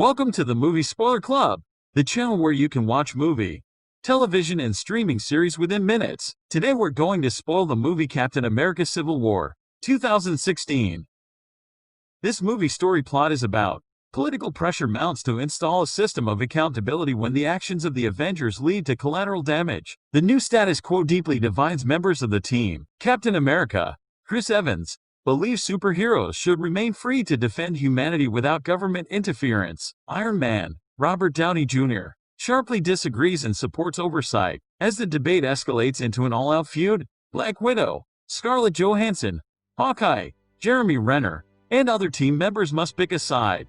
Welcome to the Movie Spoiler Club, the channel where you can watch movie, television, and streaming series within minutes. Today we're going to spoil the movie Captain America Civil War, 2016. This movie story plot is about political pressure mounts to install a system of accountability when the actions of the Avengers lead to collateral damage. The new status quo deeply divides members of the team. Captain America, Chris Evans, believes superheroes should remain free to defend humanity without government interference. Iron Man, Robert Downey Jr., sharply disagrees and supports oversight. As the debate escalates into an all-out feud, Black Widow, Scarlett Johansson, Hawkeye, Jeremy Renner, and other team members must pick a side.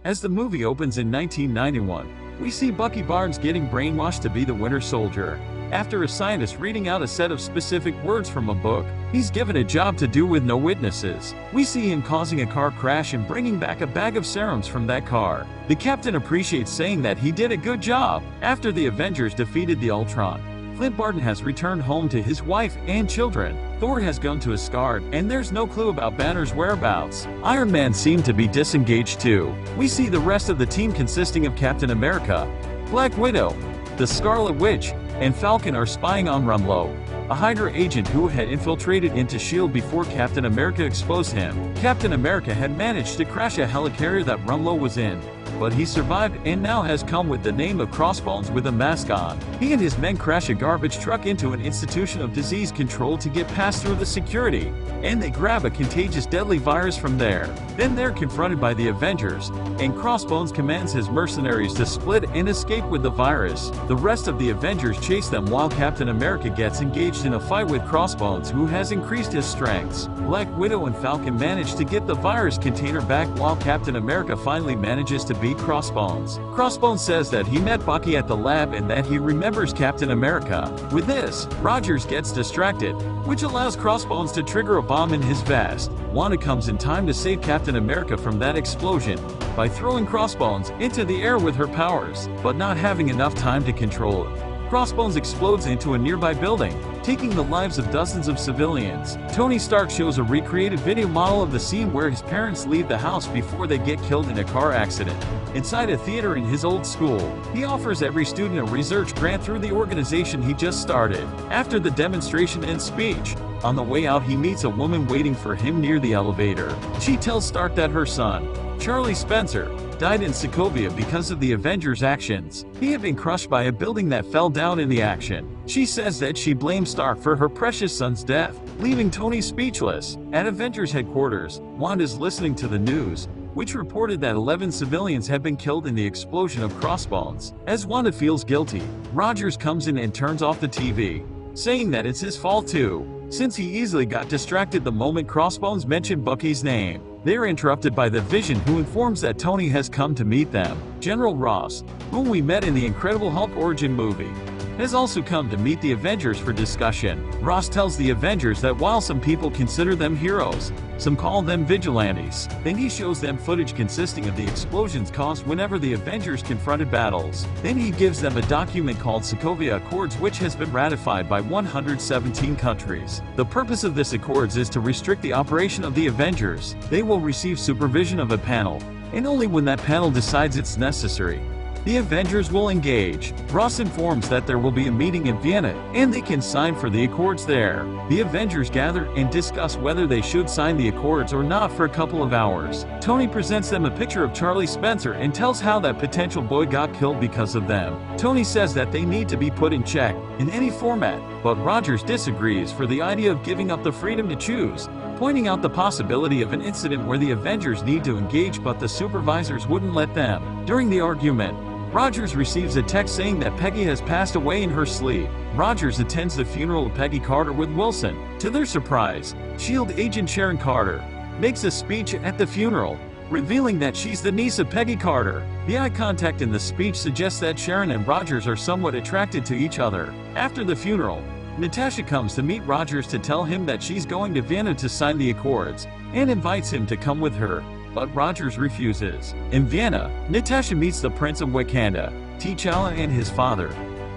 As the movie opens in 1991, we see Bucky Barnes getting brainwashed to be the Winter Soldier. After a scientist reading out a set of specific words from a book, he's given a job to do with no witnesses. We see him causing a car crash and bringing back a bag of serums from that car. The captain appreciates, saying that he did a good job. After the Avengers defeated the Ultron, Clint Barton has returned home to his wife and children. Thor has gone to Asgard, and there's no clue about Banner's whereabouts. Iron Man seemed to be disengaged too. We see the rest of the team consisting of Captain America, Black Widow, the Scarlet Witch, and Falcon are spying on Rumlow, a Hydra agent who had infiltrated into S.H.I.E.L.D. before Captain America exposed him. Captain America had managed to crash a helicarrier that Rumlow was in, but he survived and now has come with the name of Crossbones with a mask on. He and his men crash a garbage truck into an institution of disease control to get past through the security, and they grab a contagious deadly virus from there. Then they're confronted by the Avengers, and Crossbones commands his mercenaries to split and escape with the virus. The rest of the Avengers chase them while Captain America gets engaged in a fight with Crossbones, who has increased his strengths. Black Widow and Falcon manage to get the virus container back while Captain America finally manages to beat Crossbones. Crossbones says that he met Bucky at the lab and that he remembers Captain America. With this, Rogers gets distracted, which allows Crossbones to trigger a bomb in his vest. Wanda comes in time to save Captain America from that explosion by throwing Crossbones into the air with her powers, but not having enough time to control it. Crossbones explodes into a nearby building, taking the lives of dozens of civilians. Tony Stark shows a recreated video model of the scene where his parents leave the house before they get killed in a car accident. Inside a theater in his old school, he offers every student a research grant through the organization he just started. After the demonstration and speech, on the way out he meets a woman waiting for him near the elevator. She tells Stark that her son, Charlie Spencer, died in Sokovia because of the Avengers' actions. He had been crushed by a building that fell down in the action. She says that she blames Stark for her precious son's death, leaving Tony speechless. At Avengers headquarters, Wanda's listening to the news, which reported that 11 civilians had been killed in the explosion of Crossbones. As Wanda feels guilty, Rogers comes in and turns off the TV, saying that it's his fault too, since he easily got distracted the moment Crossbones mentioned Bucky's name. They are interrupted by the Vision, who informs that Tony has come to meet them. General Ross, whom we met in the Incredible Hulk origin movie, has also come to meet the Avengers for discussion. Ross tells the Avengers that while some people consider them heroes, some call them vigilantes. Then he shows them footage consisting of the explosions caused whenever the Avengers confronted battles. Then he gives them a document called Sokovia Accords, which has been ratified by 117 countries. The purpose of this accords is to restrict the operation of the Avengers. They will receive supervision of a panel, and only when that panel decides it's necessary, the Avengers will engage. Ross informs that there will be a meeting in Vienna, and they can sign for the Accords there. The Avengers gather and discuss whether they should sign the Accords or not for a couple of hours. Tony presents them a picture of Charlie Spencer and tells how that potential boy got killed because of them. Tony says that they need to be put in check, in any format, but Rogers disagrees for the idea of giving up the freedom to choose, pointing out the possibility of an incident where the Avengers need to engage but the supervisors wouldn't let them. During the argument, Rogers receives a text saying that Peggy has passed away in her sleep. Rogers attends the funeral of Peggy Carter with Wilson. To their surprise, S.H.I.E.L.D. agent Sharon Carter makes a speech at the funeral, revealing that she's the niece of Peggy Carter. The eye contact in the speech suggests that Sharon and Rogers are somewhat attracted to each other. After the funeral, Natasha comes to meet Rogers to tell him that she's going to Vienna to sign the Accords, and invites him to come with her, but Rogers refuses. In Vienna, Natasha meets the Prince of Wakanda, T'Challa, and his father,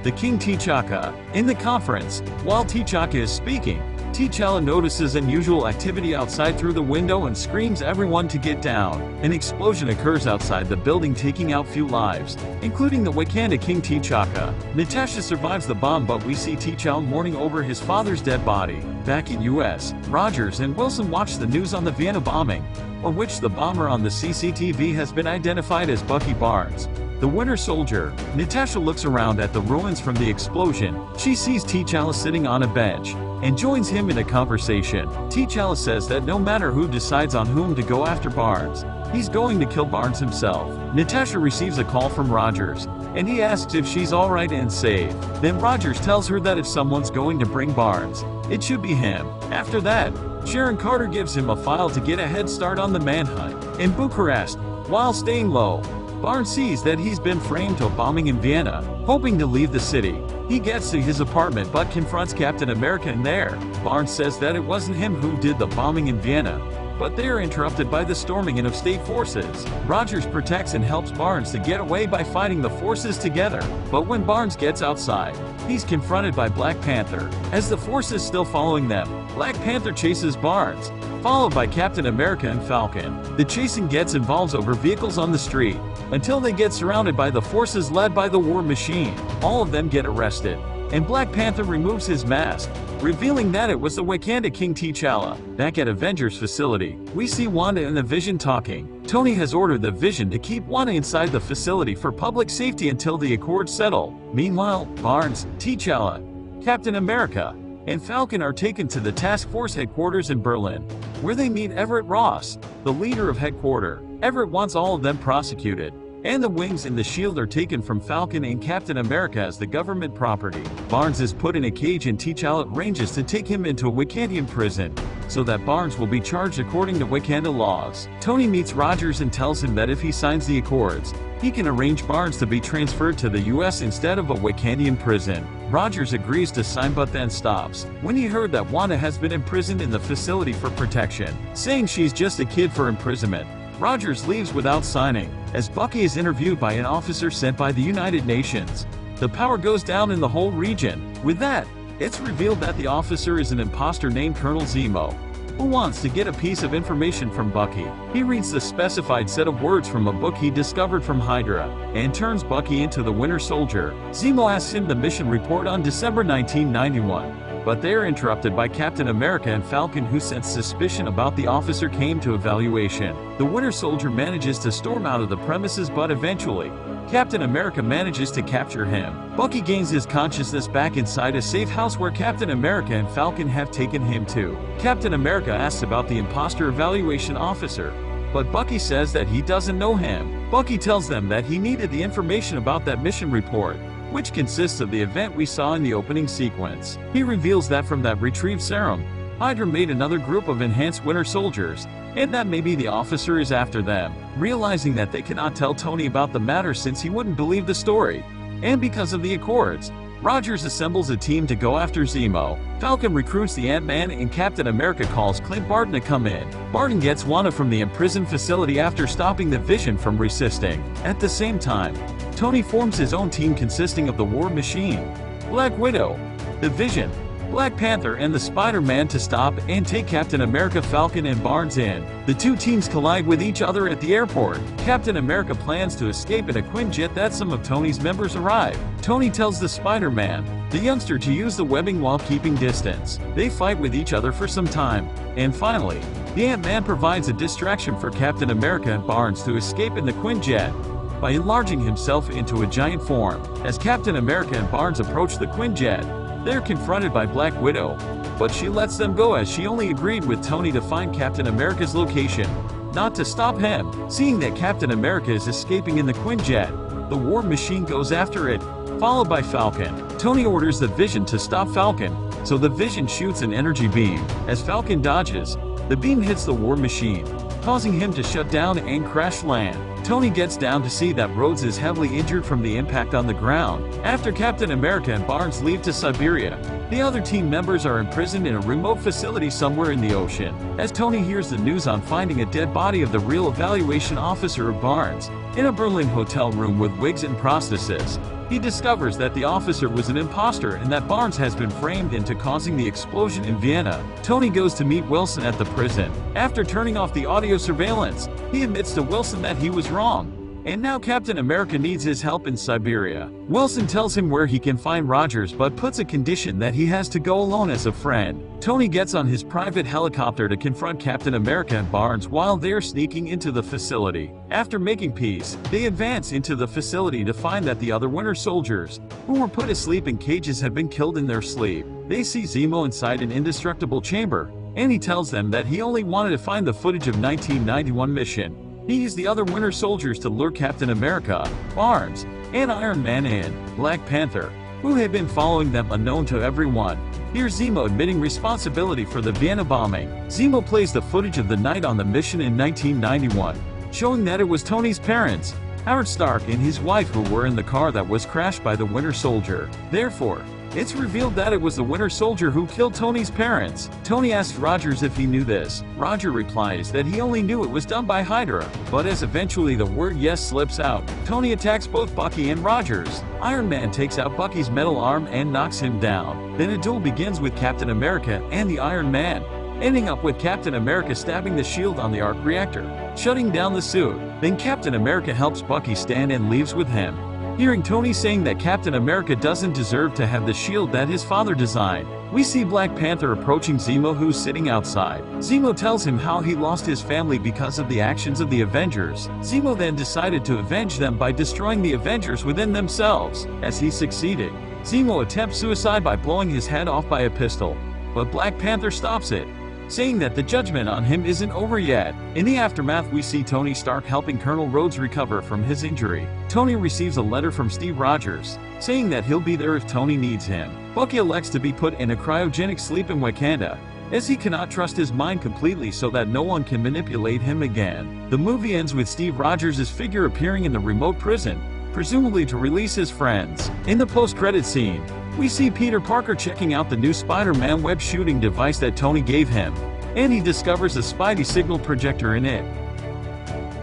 the King T'Chaka. In the conference, while T'Chaka is speaking, T'Challa notices unusual activity outside through the window and screams everyone to get down. An explosion occurs outside the building, taking out few lives, including the Wakanda King T'Chaka. Natasha survives the bomb, but we see T'Challa mourning over his father's dead body. Back in US, Rogers and Wilson watch the news on the Vienna bombing, on which the bomber on the CCTV has been identified as Bucky Barnes, the Winter Soldier. Natasha looks around at the ruins from the explosion. She sees T'Challa sitting on a bench and joins him in a conversation. T'Challa says that no matter who decides on whom to go after Barnes, he's going to kill Barnes himself. Natasha receives a call from Rogers, and he asks if she's alright and safe. Then Rogers tells her that if someone's going to bring Barnes, it should be him. After that, Sharon Carter gives him a file to get a head start on the manhunt. In Bucharest, while staying low, Barnes sees that he's been framed to a bombing in Vienna, hoping to leave the city. He gets to his apartment but confronts Captain America in there. Barnes says that it wasn't him who did the bombing in Vienna, but they are interrupted by the storming in of state forces. Rogers protects and helps Barnes to get away by fighting the forces together, but when Barnes gets outside, he's confronted by Black Panther. As the force is still following them, Black Panther chases Barnes, followed by Captain America and Falcon. The chasing gets involved over vehicles on the street, until they get surrounded by the forces led by the War Machine. All of them get arrested, and Black Panther removes his mask, revealing that it was the Wakanda King T'Challa. Back at Avengers facility, we see Wanda and the Vision talking. Tony has ordered the Vision to keep Wanda inside the facility for public safety until the Accords settle. Meanwhile, Barnes, T'Challa, Captain America, and Falcon are taken to the task force headquarters in Berlin, where they meet Everett Ross, the leader of headquarters. Everett wants all of them prosecuted, and the wings and the shield are taken from Falcon and Captain America as the government property. Barnes is put in a cage and T'Challa arranges to take him into a Wakandian prison, so that Barnes will be charged according to Wakanda laws. Tony meets Rogers and tells him that if he signs the Accords, he can arrange Barnes to be transferred to the US instead of a Wakandian prison. Rogers agrees to sign but then stops when he heard that Wanda has been imprisoned in the facility for protection, saying she's just a kid for imprisonment. Rogers leaves without signing, as Bucky is interviewed by an officer sent by the United Nations. The power goes down in the whole region. With that, it's revealed that the officer is an imposter named Colonel Zemo, who wants to get a piece of information from Bucky. He reads the specified set of words from a book he discovered from Hydra, and turns Bucky into the Winter Soldier. Zemo asks him the mission report on December 1991. But they are interrupted by Captain America and Falcon, who sense suspicion about the officer came to evaluation. The Winter Soldier manages to storm out of the premises, but eventually, Captain America manages to capture him. Bucky gains his consciousness back inside a safe house where Captain America and Falcon have taken him to. Captain America asks about the imposter evaluation officer, but Bucky says that he doesn't know him. Bucky tells them that he needed the information about that mission report, which consists of the event we saw in the opening sequence. He reveals that from that retrieved serum, Hydra made another group of enhanced Winter Soldiers, and that maybe the officer is after them. Realizing that they cannot tell Tony about the matter since he wouldn't believe the story, and because of the Accords, Rogers assembles a team to go after Zemo. Falcon recruits the Ant-Man and Captain America calls Clint Barton to come in. Barton gets Wanda from the imprisoned facility after stopping the Vision from resisting. At the same time, Tony forms his own team consisting of the War Machine, Black Widow, the Vision, Black Panther, and the Spider-Man to stop and take Captain America, Falcon, and Barnes in. The two teams collide with each other at the airport. Captain America plans to escape in a Quinjet that some of Tony's members arrive. Tony tells the Spider-Man, the youngster, to use the webbing while keeping distance. They fight with each other for some time, and finally, the Ant-Man provides a distraction for Captain America and Barnes to escape in the Quinjet by enlarging himself into a giant form. As Captain America and Barnes approach the Quinjet, they're confronted by Black Widow, but she lets them go as she only agreed with Tony to find Captain America's location, not to stop him. Seeing that Captain America is escaping in the Quinjet, the War Machine goes after it, followed by Falcon. Tony orders the Vision to stop Falcon, so the Vision shoots an energy beam. As Falcon dodges, the beam hits the War Machine, causing him to shut down and crash land. Tony gets down to see that Rhodes is heavily injured from the impact on the ground. After Captain America and Barnes leave to Siberia, the other team members are imprisoned in a remote facility somewhere in the ocean. As Tony hears the news on finding a dead body of the real evaluation officer of Barnes in a Berlin hotel room with wigs and prostheses, He discovers that the officer was an imposter and that Barnes has been framed into causing the explosion in Vienna. Tony goes to meet Wilson at the prison. After turning off the audio surveillance, he admits to Wilson that he was wrong. And now Captain America needs his help in Siberia. Wilson tells him where he can find Rogers but puts a condition that he has to go alone as a friend. Tony gets on his private helicopter to confront Captain America and Barnes while they're sneaking into the facility. After making peace, they advance into the facility to find that the other Winter soldiers, who were put asleep in cages, have been killed in their sleep. They see Zemo inside an indestructible chamber, and he tells them that he only wanted to find the footage of 1991 mission. He used the other Winter soldiers to lure Captain America, Barnes, and Iron Man and Black Panther, who had been following them unknown to everyone. Here's Zemo admitting responsibility for the Vienna bombing. Zemo plays the footage of the night on the mission in 1991, showing that it was Tony's parents, Howard Stark and his wife, who were in the car that was crashed by the Winter Soldier. Therefore, it's revealed that it was the Winter Soldier who killed Tony's parents. Tony asks Rogers if he knew this. Roger replies that he only knew it was done by Hydra. But as eventually the word yes slips out, Tony attacks both Bucky and Rogers. Iron Man takes out Bucky's metal arm and knocks him down. Then a duel begins with Captain America and the Iron Man, ending up with Captain America stabbing the shield on the arc reactor, shutting down the suit. Then Captain America helps Bucky stand and leaves with him. Hearing Tony saying that Captain America doesn't deserve to have the shield that his father designed, we see Black Panther approaching Zemo, who's sitting outside. Zemo tells him how he lost his family because of the actions of the Avengers. Zemo then decided to avenge them by destroying the Avengers within themselves. As he succeeded, Zemo attempts suicide by blowing his head off by a pistol, but Black Panther stops it, saying that the judgment on him isn't over yet. In the aftermath, we see Tony Stark helping Colonel Rhodes recover from his injury. Tony receives a letter from Steve Rogers, saying that he'll be there if Tony needs him. Bucky elects to be put in a cryogenic sleep in Wakanda, as he cannot trust his mind completely so that no one can manipulate him again. The movie ends with Steve Rogers' figure appearing in the remote prison, presumably to release his friends. In the post-credit scene, we see Peter Parker checking out the new Spider-Man web shooting device that Tony gave him, and he discovers a Spidey signal projector in it.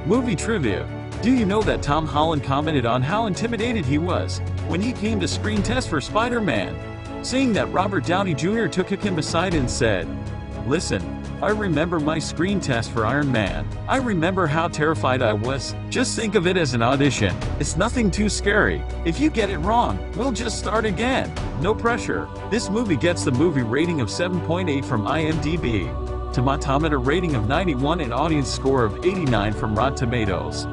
Movie trivia. Do you know that Tom Holland commented on how intimidated he was when he came to screen test for Spider-Man, saying that Robert Downey Jr. took him aside and said, "Listen, I remember my screen test for Iron Man. I remember how terrified I was. Just think of it as an audition. It's nothing too scary. If you get it wrong, we'll just start again. No pressure." This movie gets the movie rating of 7.8 from IMDb, Tomatometer rating of 91 and audience score of 89 from Rotten Tomatoes.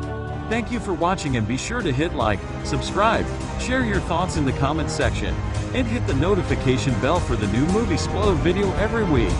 Thank you for watching, and be sure to hit like, subscribe, share your thoughts in the comments section, and hit the notification bell for the new movie spoiler video every week.